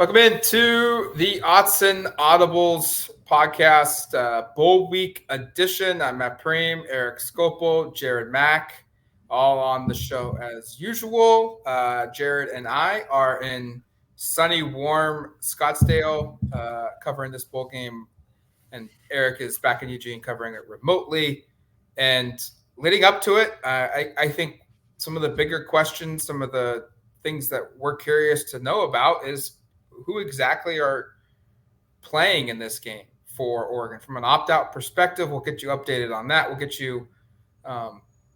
Welcome into the Autzen Audibles Podcast, Bowl Week edition. I'm Matt Preem, Eric Scopel, Jared Mack, all on the show as usual. Jared and I are in sunny, warm Scottsdale covering this bowl game, and Eric is back in Eugene covering it remotely. And leading up to it, I think some of the bigger questions, some of the things that we're curious to know about is who exactly are playing in this game for Oregon. From an opt-out perspective, we'll get you updated on that. We'll get you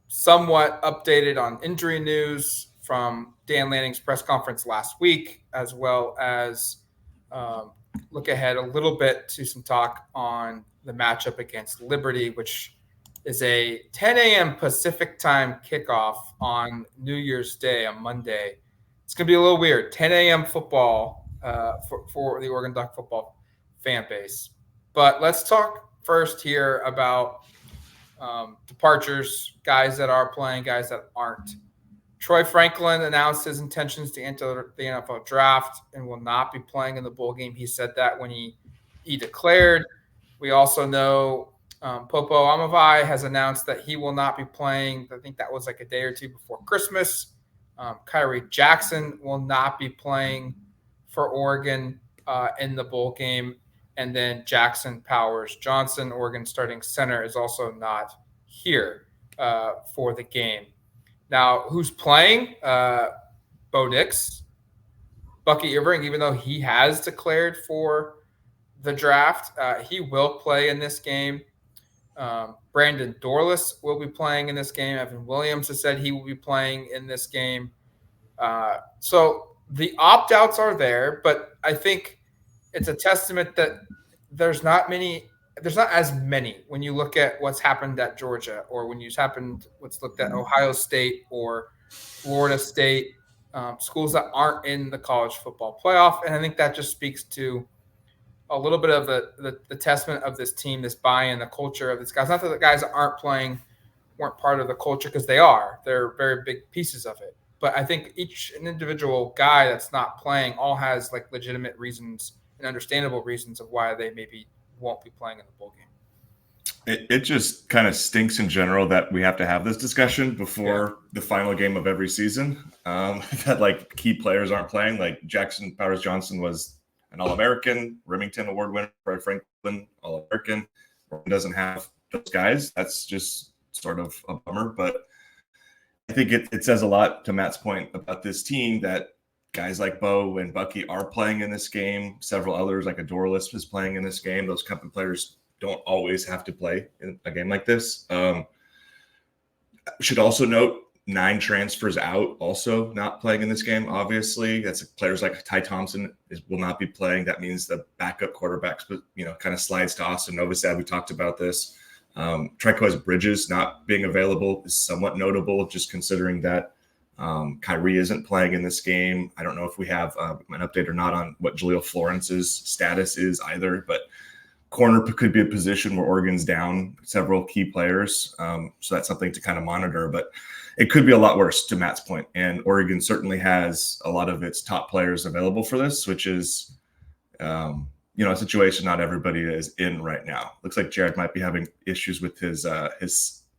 somewhat updated on injury news from Dan Lanning's press conference last week, as well as look ahead a little bit to some talk on the matchup against Liberty, which is a 10 a.m. Pacific time kickoff on New Year's Day, on Monday. It's going to be a little weird. 10 a.m. football for the Oregon Duck football fan base. But let's talk first here about departures, guys that are playing, guys that aren't. Troy Franklin announced his intentions to enter the NFL draft and will not be playing in the bowl game. He said that when he declared. We also know Popo Amavai has announced that he will not be playing. I think that was like a day or two before Christmas. Kyrie Jackson will not be playing for Oregon in the bowl game. And then Jackson Powers Johnson, Oregon starting center, is also not here for the game. Now, who's playing? Bo Nix, Bucky Irving, even though he has declared for the draft, he will play in this game. Brandon Dorlus will be playing in this game. Evan Williams has said he will be playing in this game. So the opt-outs are there, but I think it's a testament that there's not as many when you look at what's happened at Georgia, or when what's looked at Ohio State or Florida State, schools that aren't in the college football playoff. And I think that just speaks to a little bit of the testament of this team, this buy-in, the culture of these guys. Not that the guys that aren't playing weren't part of the culture, because they are. They're very big pieces of it. But I think an individual guy that's not playing all has like legitimate reasons and understandable reasons of why they maybe won't be playing in the bowl game. It just kind of stinks in general that we have to have this discussion before the final game of every season. That like key players aren't playing. Like Jackson Powers Johnson was an All-American, Remington Award winner, Troy Franklin, All-American. Oregon doesn't have those guys. That's just sort of a bummer. But I think it says a lot to Matt's point about this team that guys like Bo and Bucky are playing in this game. Several others, like a Dorlus, is playing in this game. Those couple players don't always have to play in a game like this. Should also note 9 transfers out, also not playing in this game. Obviously, that's players like Ty Thompson will not be playing. That means the backup quarterbacks, kind of slides to Austin Novosad. We talked about this. Tricoise Bridges not being available is somewhat notable, just considering that Kyrie isn't playing in this game. I don't know if we have an update or not on what Jaleel Florence's status is either, but corner could be a position where Oregon's down several key players. So that's something to kind of monitor, but it could be a lot worse, to Matt's point. And Oregon certainly has a lot of its top players available for this, which is, a situation not everybody is in right now. Looks like Jared might be having issues with his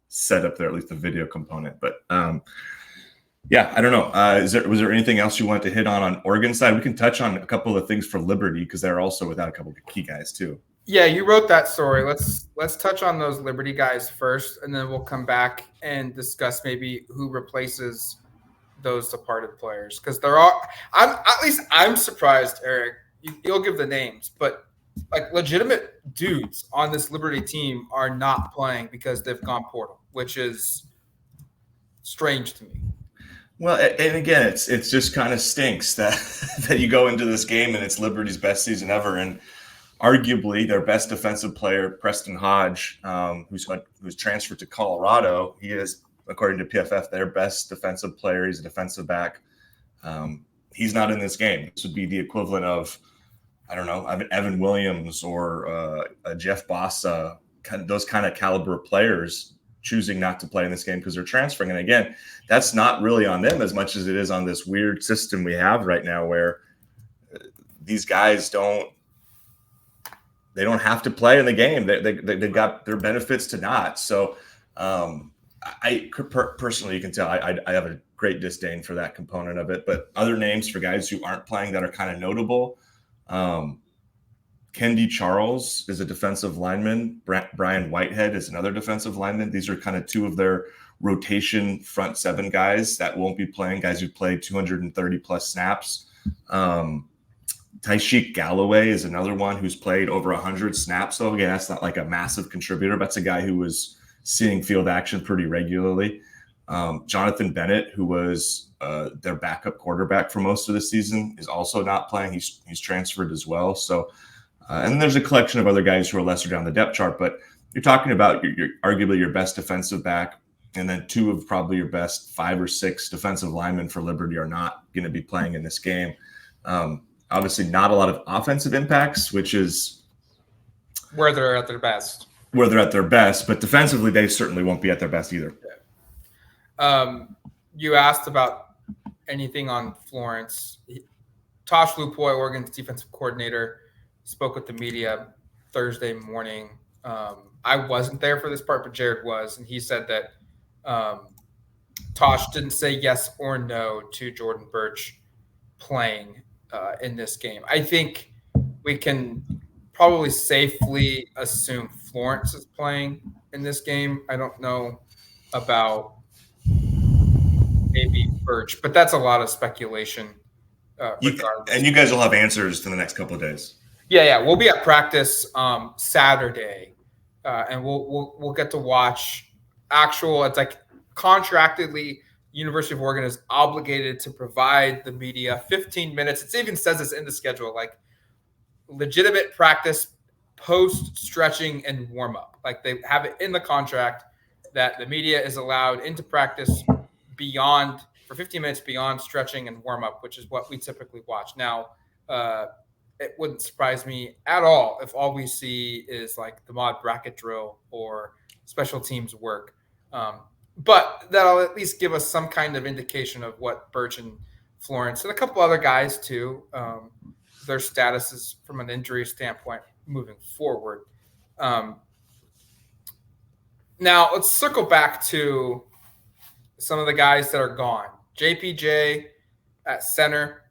setup there, at least the video component. But I don't know. Was there anything else you wanted to hit on Oregon side? We can touch on a couple of things for Liberty, because they're also without a couple of key guys too. Yeah, you wrote that story. Let's touch on those Liberty guys first, and then we'll come back and discuss maybe who replaces those departed players. Because I'm surprised, Eric. You'll give the names, but like legitimate dudes on this Liberty team are not playing because they've gone portal, which is strange to me. Well, and again, it's just kind of stinks that you go into this game and it's Liberty's best season ever, and arguably their best defensive player, Preston Hodge, who's transferred to Colorado. He is, according to PFF, their best defensive player. He's a defensive back. He's not in this game. This would be the equivalent of, I don't know, Evan Williams or Jeff Bossa, those kind of caliber players choosing not to play in this game because they're transferring. And again, that's not really on them as much as it is on this weird system we have right now where these guys don't have to play in the game. They got their benefits to not. So I personally, you can tell I have a great disdain for that component of it. But other names for guys who aren't playing that are kind of notable. Kendi Charles is a defensive lineman. Brian Whitehead is another defensive lineman. These are kind of two of their rotation front seven guys that won't be playing, guys who played 230 plus snaps. Tyshik Galloway is another one who's played over 100 snaps. So again, that's not like a massive contributor. That's a guy who was seeing field action pretty regularly. Jonathan Bennett, who was their backup quarterback for most of the season, is also not playing. He's transferred as well. So, and then there's a collection of other guys who are lesser down the depth chart. But you're talking about your arguably your best defensive back, and then two of probably your best 5 or 6 defensive linemen for Liberty are not going to be playing in this game. Obviously, not a lot of offensive impacts, which is where they're at their best. But defensively, they certainly won't be at their best either. You asked about anything on Florence. Tosh Lupoy, Oregon's defensive coordinator, spoke with the media Thursday morning. I wasn't there for this part, but Jared was, and he said that Tosh didn't say yes or no to Jordan Birch playing in this game. I think we can probably safely assume Florence is playing in this game. I don't know about maybe Birch, but that's a lot of speculation. And you guys will have answers in the next couple of days. Yeah. We'll be at practice Saturday, and we'll get to watch actual. It's like contractedly, University of Oregon is obligated to provide the media 15 minutes. It even says this in the schedule, like legitimate practice, post stretching and warm up. Like they have it in the contract that the media is allowed into practice for 15 minutes beyond stretching and warm up, which is what we typically watch. Now, it wouldn't surprise me at all if all we see is like the mod bracket drill or special teams work. But that'll at least give us some kind of indication of what Birch and Florence and a couple other guys too, their statuses from an injury standpoint moving forward. Now let's circle back to some of the guys that are gone. JPJ at center,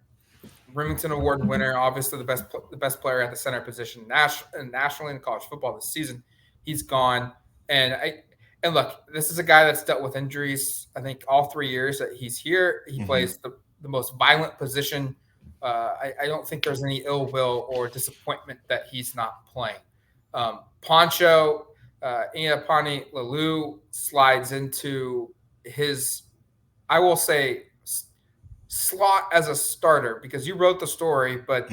Remington Award winner, obviously the best player at the center position nationally in college football this season. He's gone, and look, this is a guy that's dealt with injuries. I think all 3 years that he's here, he plays the most violent position. I don't think there's any ill will or disappointment that he's not playing. Poncho Iapani Lalu slides into his, I will say, slot as a starter because you wrote the story, but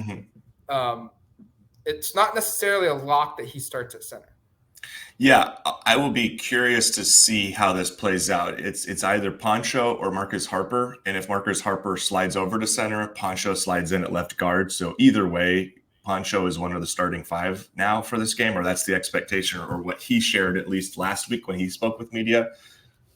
it's not necessarily a lock that he starts at center. Yeah, I will be curious to see how this plays out. It's either Poncho or Marcus Harper, and if Marcus Harper slides over to center, Poncho slides in at left guard. So either way, Poncho is one of the starting 5 now for this game, or that's the expectation, or what he shared at least last week when he spoke with media.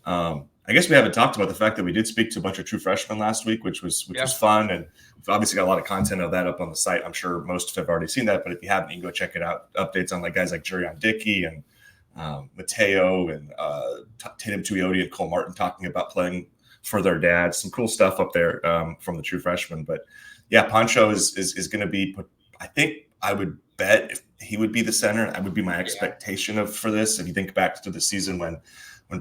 I guess we haven't talked about the fact that we did speak to a bunch of true freshmen last week, which was fun, and we've obviously got a lot of content of that up on the site. I'm sure most have already seen that, but if you haven't, you can go check it out. Updates on like guys like Jurion Dickey and Mateo and Tatum Tuioti and Cole Martin talking about playing for their dads. Some cool stuff up there from the true freshmen. But yeah, Poncho is going to be. I think I would bet if he would be the center. That would be my expectation for this. If you think back to the season when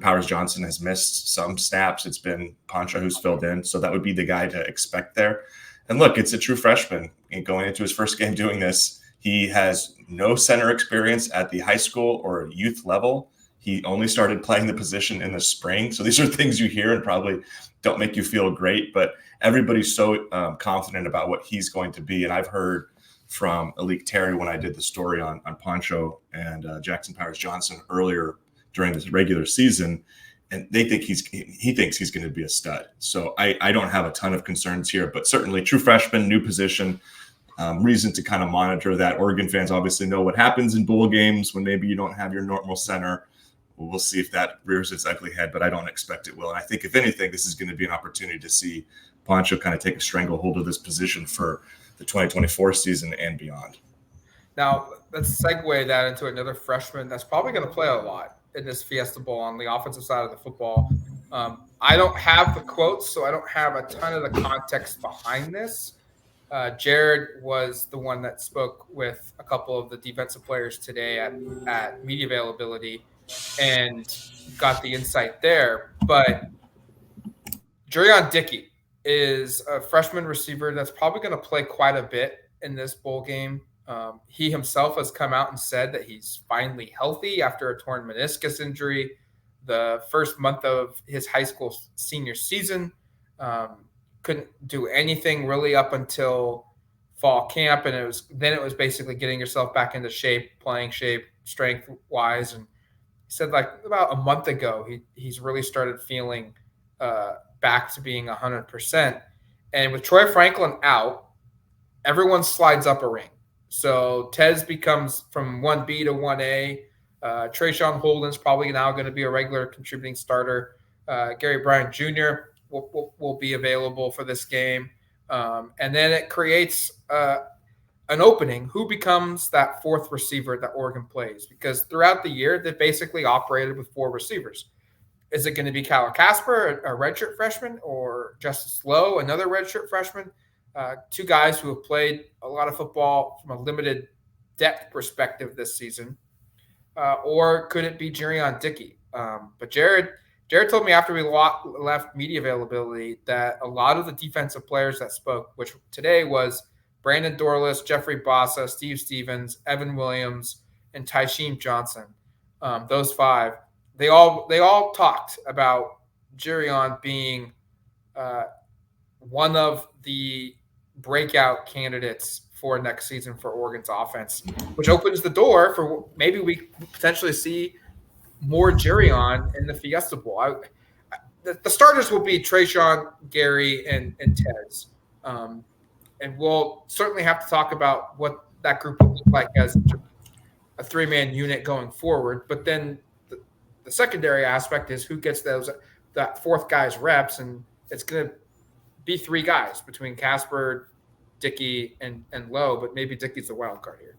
Powers Johnson has missed some snaps, it's been Poncho who's filled in. So that would be the guy to expect there. And look, it's a true freshman going into his first game doing this. He has no center experience at the high school or youth level. He only started playing the position in the spring. So these are things you hear and probably don't make you feel great, but everybody's so confident about what he's going to be. And I've heard from Alik Terry when I did the story on Poncho and Jackson Powers Johnson earlier during this regular season, and he thinks he's going to be a stud. So I don't have a ton of concerns here, but certainly true freshman, new position. Reason to kind of monitor that. Oregon fans obviously know what happens in bowl games when maybe you don't have your normal center. We'll see if that rears its ugly head, but I don't expect it will. And I think if anything, this is going to be an opportunity to see Poncho kind of take a stranglehold of this position for the 2024 season and beyond. Now, let's segue that into another freshman that's probably going to play a lot in this Fiesta Bowl on the offensive side of the football. I don't have the quotes, so I don't have a ton of the context behind this. Jared was the one that spoke with a couple of the defensive players today at media availability and got the insight there. But Jurion Dickey is a freshman receiver that's probably going to play quite a bit in this bowl game. He himself has come out and said that he's finally healthy after a torn meniscus injury the first month of his high school senior season. Couldn't do anything really up until fall camp, and it was basically getting yourself back into shape, playing shape, strength wise. And he said like about a month ago he's really started feeling back to being 100%. And with Troy Franklin out, everyone slides up a ring. So Tez becomes from 1B to 1A. Trayshawn Holden's probably now going to be a regular contributing starter. Gary Bryant Jr. will be available for this game. And then it creates an opening. Who becomes that fourth receiver that Oregon plays? Because throughout the year, they basically operated with four receivers. Is it going to be Kyler Casper, a redshirt freshman, or Justice Lowe, another redshirt freshman? Two guys who have played a lot of football from a limited depth perspective this season. Or could it be Jurion Dickey? But Jared told me after we left media availability that a lot of the defensive players that spoke, which today was Brandon Dorless, Jeffrey Bossa, Steve Stevens, Evan Williams, and Tysheem Johnson, those five, they all talked about Jurion being one of the breakout candidates for next season for Oregon's offense, which opens the door for maybe we potentially see more Jurion in the Fiesta Bowl. The starters will be Trayshawn, Gary, and Tez. And we'll certainly have to talk about what that group will look like as a three-man unit going forward. But then the secondary aspect is who gets that fourth guy's reps, and it's going to be three guys between Casper, Dickey, and Lowe, but maybe Dickey's the wild card here.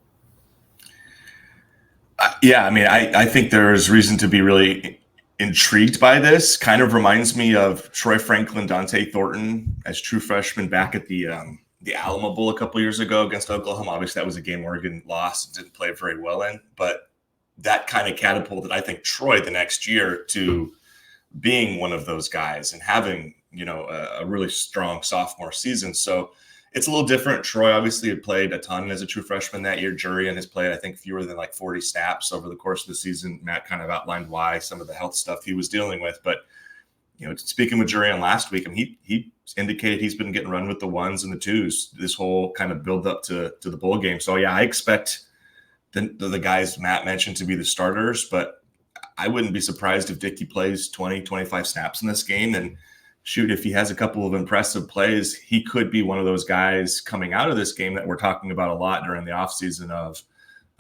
Yeah, I mean, I think there's reason to be really intrigued by this. Kind of reminds me of Troy Franklin, Dante Thornton as true freshmen back at the Alamo Bowl a couple years ago against Oklahoma. Obviously, that was a game Oregon lost and didn't play very well in, but that kind of catapulted, I think, Troy the next year to being one of those guys and having, a really strong sophomore season. So it's a little different. Troy obviously had played a ton as a true freshman that year. Jurion has played, I think, fewer than like 40 snaps over the course of the season. Matt kind of outlined why, some of the health stuff he was dealing with. But, speaking with Jurion last week, he indicated he's been getting run with the ones and the twos this whole kind of build up to the bowl game. So, yeah, I expect the guys Matt mentioned to be the starters, but I wouldn't be surprised if Dickey plays 20, 25 snaps in this game. And shoot, if he has a couple of impressive plays, he could be one of those guys coming out of this game that we're talking about a lot during the offseason of,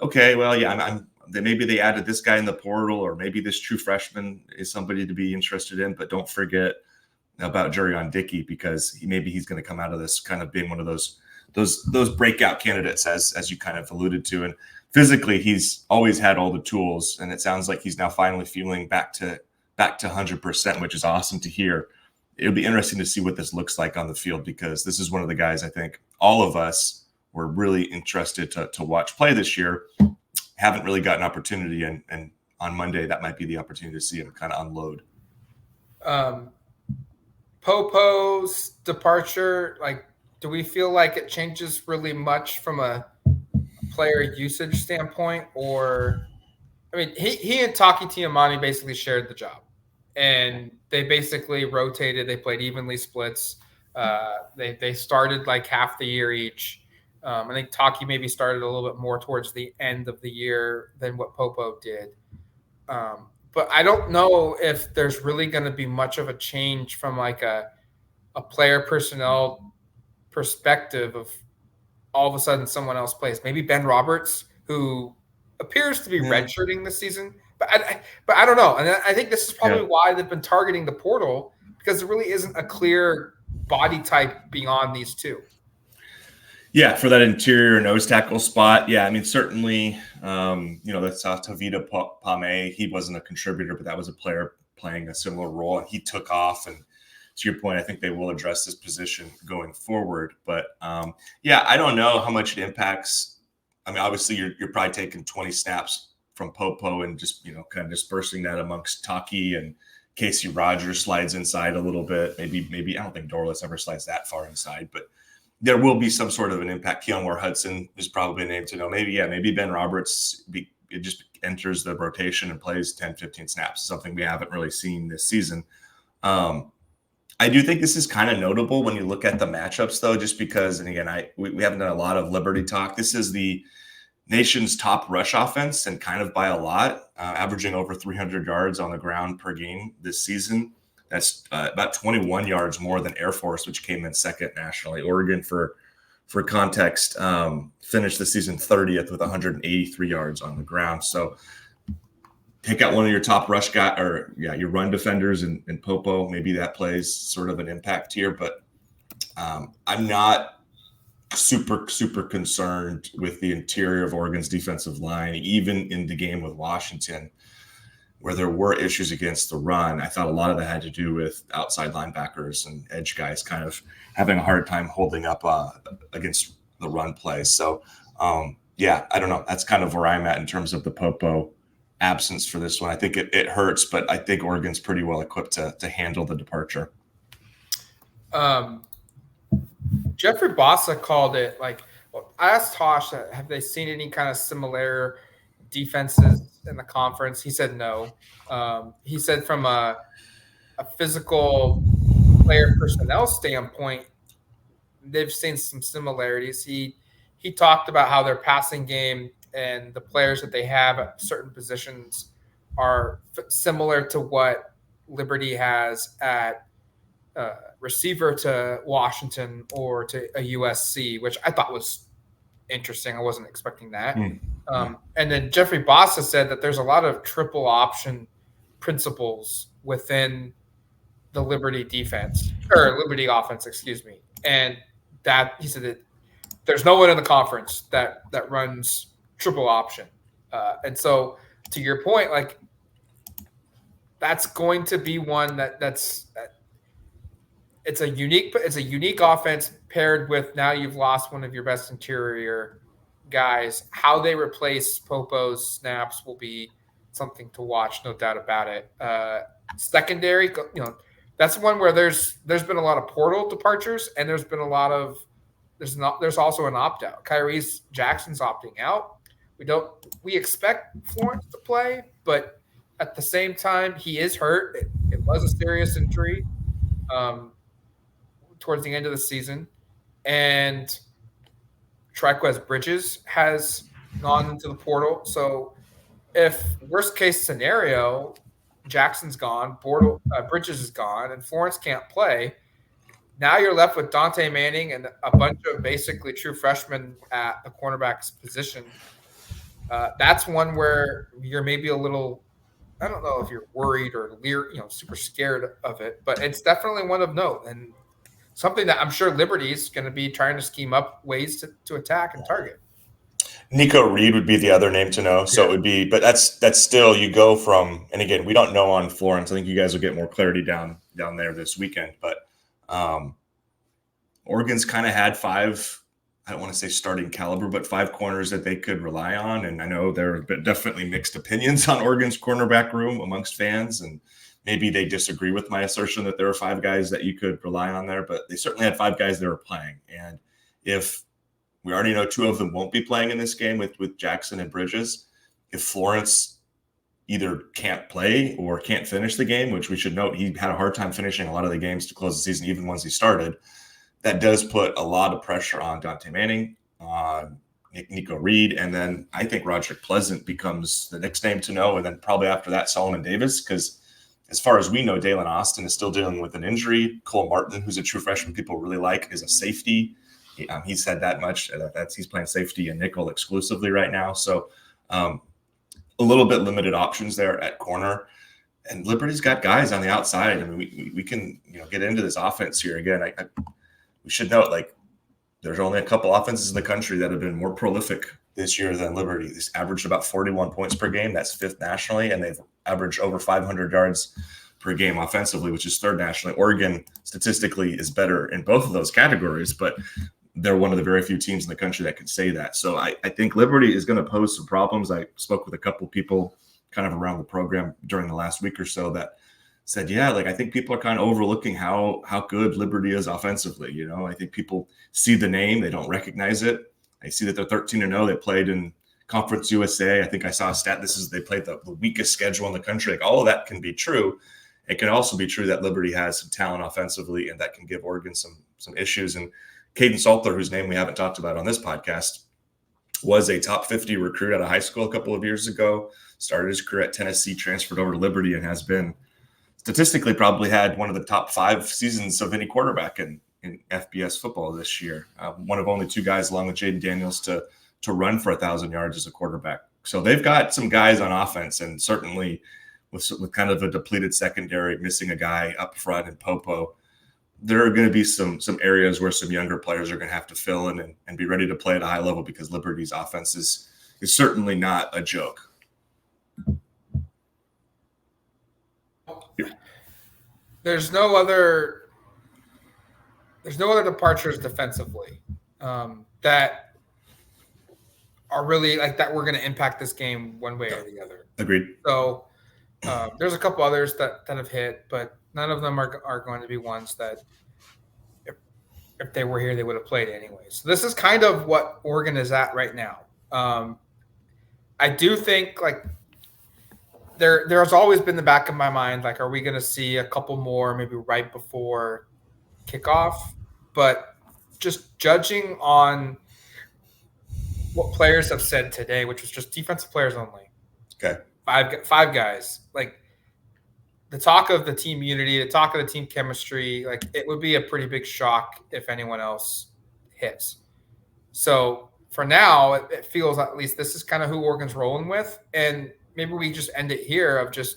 okay, well, yeah, maybe they added this guy in the portal, or maybe this true freshman is somebody to be interested in, but don't forget about Jurion Dickey, because he's going to come out of this kind of being one of those breakout candidates, as you kind of alluded to. And physically, he's always had all the tools, and it sounds like he's now finally feeling back to 100%, which is awesome to hear. It'll be interesting to see what this looks like on the field, because this is one of the guys I think all of us were really interested to watch play this year. Haven't really got an opportunity, and on Monday that might be the opportunity to see him kind of unload. Popo's departure, do we feel like it changes really much from a player usage standpoint? Or, I mean, he and Taki Tiamani basically shared the job. And they basically rotated. They played evenly splits. They started like half the year each. I think Taki maybe started a little bit more towards the end of the year than what Popo did. But I don't know if there's really going to be much of a change from like a player personnel perspective of all of a sudden someone else plays. Maybe Ben Roberts, who appears to be redshirting this season. But I don't know. And I think this is probably why they've been targeting the portal, because there really isn't a clear body type beyond these two. Yeah, for that interior nose tackle spot. Yeah, I mean, certainly, that's Tavita Pame. He wasn't a contributor, but that was a player playing a similar role, and he took off. And to your point, I think they will address this position going forward. But I don't know how much it impacts. I mean, obviously, you're probably taking 20 snaps from Popo and just kind of dispersing that amongst Taki, and Casey Rogers slides inside a little bit. Maybe I don't think Dorless ever slides that far inside, but there will be some sort of an impact. Keonwar Hudson is probably a name to know. Maybe Ben Roberts it just enters the rotation and plays 10, 15 snaps, something we haven't really seen this season. I do think this is kind of notable when you look at the matchups, though, just because, and again, we haven't done a lot of Liberty talk. This is the nation's top rush offense, and kind of by a lot, averaging over 300 yards on the ground per game this season. That's about 21 yards more than Air Force, which came in second nationally. Oregon, for context, finished the season 30th with 183 yards on the ground. So take out one of your top rush guy, or your run defenders in Popo. Maybe that plays sort of an impact here, but I'm not super concerned with the interior of Oregon's defensive line, even in the game with Washington, where there were issues against the run. I thought a lot of that had to do with outside linebackers and edge guys kind of having a hard time holding up against the run play. So, I don't know. That's kind of where I'm at in terms of the Popo absence for this one. I think it hurts, but I think Oregon's pretty well equipped to handle the departure. Jeffrey Bossa called it I asked Tosh, have they seen any kind of similar defenses in the conference? He said no. He said from a physical player personnel standpoint, they've seen some similarities. He talked about how their passing game and the players that they have at certain positions are similar to what Liberty has at receiver to Washington or to a USC, which I thought was interesting. I wasn't expecting that. And then Jeffrey Bossa said that there's a lot of triple option principles within the Liberty defense, or Liberty offense, excuse me. And that he said that there's no one in the conference that runs triple option. And so to your point, that's going to be one that's it's a unique offense paired with, now you've lost one of your best interior guys. How they replace Popo's snaps will be something to watch, no doubt about it. Secondary, that's one where there's been a lot of portal departures, and there's been a lot of there's also an opt out. Kyrie Jackson's opting out. We expect Florence to play, but at the same time, he is hurt. It was a serious injury towards the end of the season, and Triquez Bridges has gone into the portal. So if worst case scenario, Jackson's gone, Bridges is gone, and Florence can't play, now you're left with Dante Manning and a bunch of basically true freshmen at the cornerback's position. That's one where you're maybe a little, I don't know if you're worried or super scared of it, but it's definitely one of note, and something that I'm sure Liberty's going to be trying to scheme up ways to attack and target. Nico Reed would be the other name to know. So it would be, but that's still, you go from, and again, we don't know on Florence. I think you guys will get more clarity down there this weekend, but Oregon's kind of had five, I don't want to say starting caliber, but five corners that they could rely on. And I know there are definitely mixed opinions on Oregon's cornerback room amongst fans, and maybe they disagree with my assertion that there are five guys that you could rely on there, but they certainly had five guys that were playing. And if we already know two of them won't be playing in this game with Jackson and Bridges, if Florence either can't play or can't finish the game, which we should note, he had a hard time finishing a lot of the games to close the season, even once he started, that does put a lot of pressure on Dante Manning, on Nico Reed, and then I think Roger Pleasant becomes the next name to know, and then probably after that, Solomon Davis, because as far as we know, Dalen Austin is still dealing with an injury. Cole Martin, who's a true freshman people really like, is a safety. He said that much. He's playing safety and nickel exclusively right now. So a little bit limited options there at corner. And Liberty's got guys on the outside. I mean, we can get into this offense here again. We should note, There's only a couple offenses in the country that have been more prolific this year than Liberty. They've averaged about 41 points per game. That's fifth nationally, and they've averaged over 500 yards per game offensively, which is third nationally. Oregon statistically is better in both of those categories, but they're one of the very few teams in the country that can say that. So I think Liberty is going to pose some problems. I spoke with a couple people kind of around the program during the last week or so that said, yeah, like I think people are kind of overlooking how good Liberty is offensively. You know, I think people see the name, they don't recognize it. I see that they're 13-0. They played in Conference USA. I think I saw a stat. They played the weakest schedule in the country. Like all of that can be true. It can also be true that Liberty has some talent offensively, and that can give Oregon some issues. And Caden Salter, whose name we haven't talked about on this podcast, was a top 50 recruit out of high school a couple of years ago, started his career at Tennessee, transferred over to Liberty, and has been statistically probably had one of the top 5 seasons of any quarterback in FBS football this year. One of only 2 guys, along with Jaden Daniels, to run for 1,000 yards as a quarterback. So they've got some guys on offense, and certainly with kind of a depleted secondary, missing a guy up front and Popo, there are going to be some areas where some younger players are going to have to fill in and be ready to play at a high level, because Liberty's offense is certainly not a joke. There's no other departures defensively that are really like that we're going to impact this game one way or the other. Agreed. So there's a couple others that have hit, but none of them are going to be ones that if they were here, they would have played anyway. So this is kind of what Oregon is at right now. I do think like there's always been the back of my mind, like, are we going to see a couple more maybe right before kickoff? But just judging on what players have said today, which was just defensive players only. Okay. Five guys. Like the talk of the team unity, the talk of the team chemistry, like it would be a pretty big shock if anyone else hits. So for now, it feels at least this is kind of who Oregon's rolling with. And maybe we just end it here of just,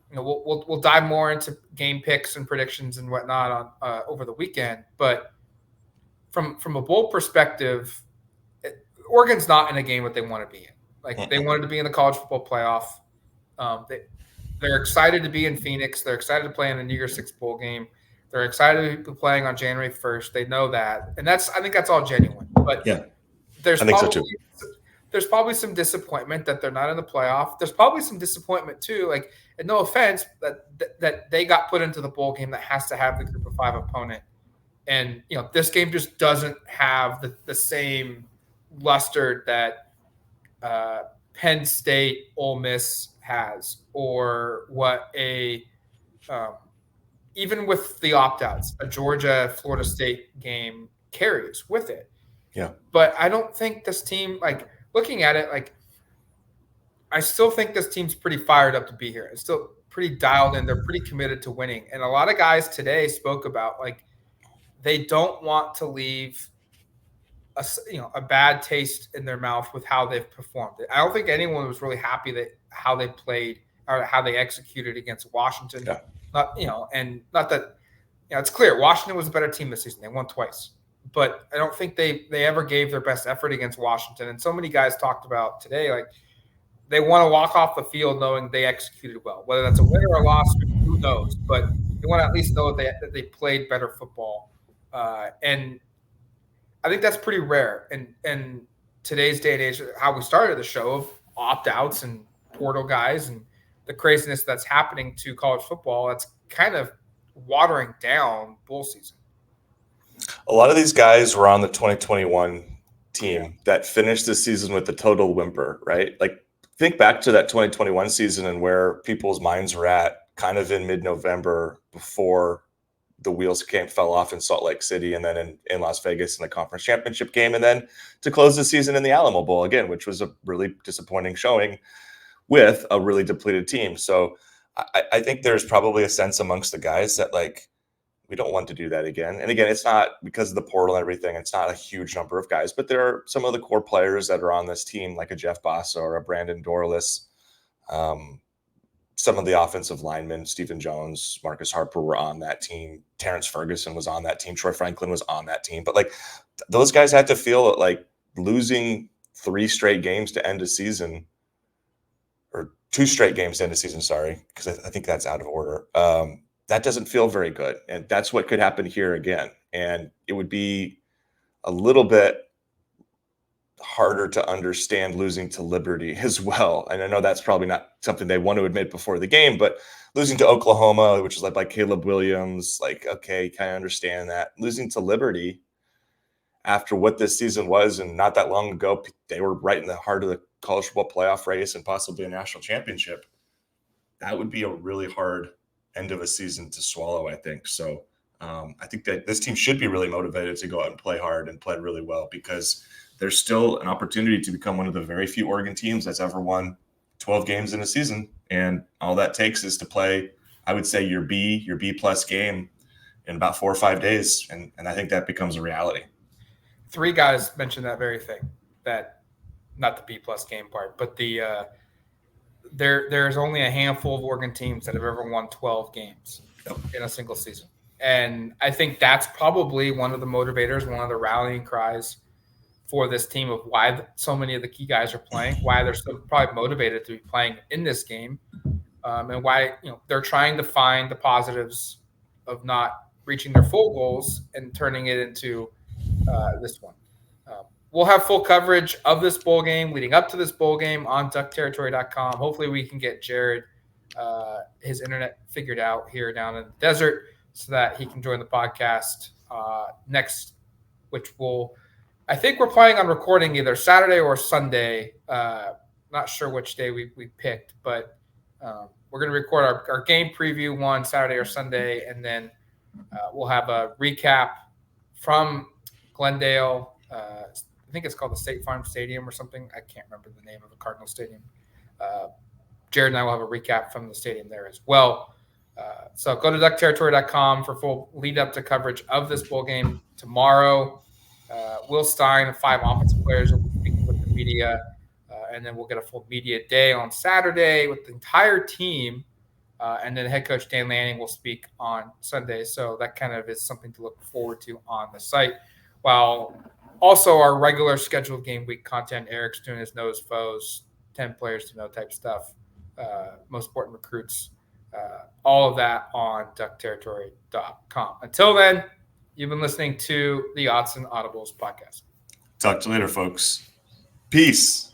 you know, we'll dive more into game picks and predictions and whatnot on over the weekend. But from a bowl perspective, Oregon's not in a game that they want to be in. Like they wanted to be in the college football playoff. They're excited to be in Phoenix. They're excited to play in the New Year's Six bowl game. They're excited to be playing on January 1st. They know that, and I think that's all genuine. But yeah, there's I think so too. There's probably some disappointment that they're not in the playoff. There's probably some disappointment too. Like, and no offense, that they got put into the bowl game that has to have the Group of 5 opponent, and you know this game just doesn't have the same luster that Penn State, Ole Miss has, or what even with the opt-outs, a Georgia Florida State game carries with it. Yeah. But I don't think this team, like looking at it, like I still think this team's pretty fired up to be here. It's still pretty dialed in. They're pretty committed to winning. And a lot of guys today spoke about like they don't want to leave a bad taste in their mouth with how they've performed. I don't think anyone was really happy that how they played or how they executed against Washington. Yeah. And not that it's clear Washington was a better team this season. They won twice. But I don't think they ever gave their best effort against Washington. And so many guys talked about today, like they want to walk off the field knowing they executed well. Whether that's a win or a loss, who knows? But they want to at least know that they played better football. And I think that's pretty rare. And today's day and age, how we started the show of opt-outs and portal guys and the craziness that's happening to college football, that's kind of watering down bowl season. A lot of these guys were on the 2021 team that finished the season with the total whimper, right? Like think back to that 2021 season and where people's minds were at kind of in mid-November before the wheels fell off in Salt Lake City and then in Las Vegas in the conference championship game. And then to close the season in the Alamo Bowl again, which was a really disappointing showing with a really depleted team. So I think there's probably a sense amongst the guys that like, we don't want to do that again. And again, it's not because of the portal and everything. It's not a huge number of guys, but there are some of the core players that are on this team, like a Jeff Bossa or a Brandon Dorless, some of the offensive linemen, Stephen Jones, Marcus Harper, were on that team. Terrence Ferguson was on that team. Troy Franklin was on that team. But like those guys had to feel that like losing 3 straight games to end a season, or 2 straight games to end a season, sorry, because I think that's out of order. That doesn't feel very good. And that's what could happen here again. And it would be a little bit harder to understand losing to Liberty as well. And I know that's probably not something they want to admit before the game, but losing to Oklahoma, which is led by Caleb Williams, like, okay, kind of understand that. Losing to Liberty after what this season was, and not that long ago, they were right in the heart of the college football playoff race and possibly a national championship. That would be a really hard end of a season to swallow, I think. So I think that this team should be really motivated to go out and play hard and play really well, because there's still an opportunity to become one of the very few Oregon teams that's ever won 12 games in a season. And all that takes is to play, I would say, your B plus game in about 4 or 5 days. And I think that becomes a reality. 3 guys mentioned that very thing, that not the B plus game part, but there's only a handful of Oregon teams that have ever won 12 games in a single season. And I think that's probably one of the motivators, one of the rallying cries for this team of why so many of the key guys are playing, why they're so probably motivated to be playing in this game, and why they're trying to find the positives of not reaching their full goals and turning it into this one. We'll have full coverage of this bowl game leading up to this bowl game on duckterritory.com. Hopefully we can get Jared his internet figured out here down in the desert so that he can join the podcast next, which will – I think we're planning on recording either Saturday or Sunday. Not sure which day we picked, but we're going to record our game preview one Saturday or Sunday, and then we'll have a recap from Glendale. I think it's called the State Farm Stadium or something. I can't remember the name of the Cardinal Stadium. Jared and I will have a recap from the stadium there as well. So go to duckterritory.com for full lead up to coverage of this bowl game tomorrow. Will Stein and 5 offensive players will be speaking with the media, and then we'll get a full media day on Saturday with the entire team, and then head coach Dan Lanning will speak on Sunday. So that kind of is something to look forward to on the site. While also our regular scheduled game week content, Eric's doing his Know His Foes, 10 players to know type stuff, most important recruits, all of that on duckterritory.com. Until then, you've been listening to the Autzen Audibles Podcast. Talk to you later, folks. Peace.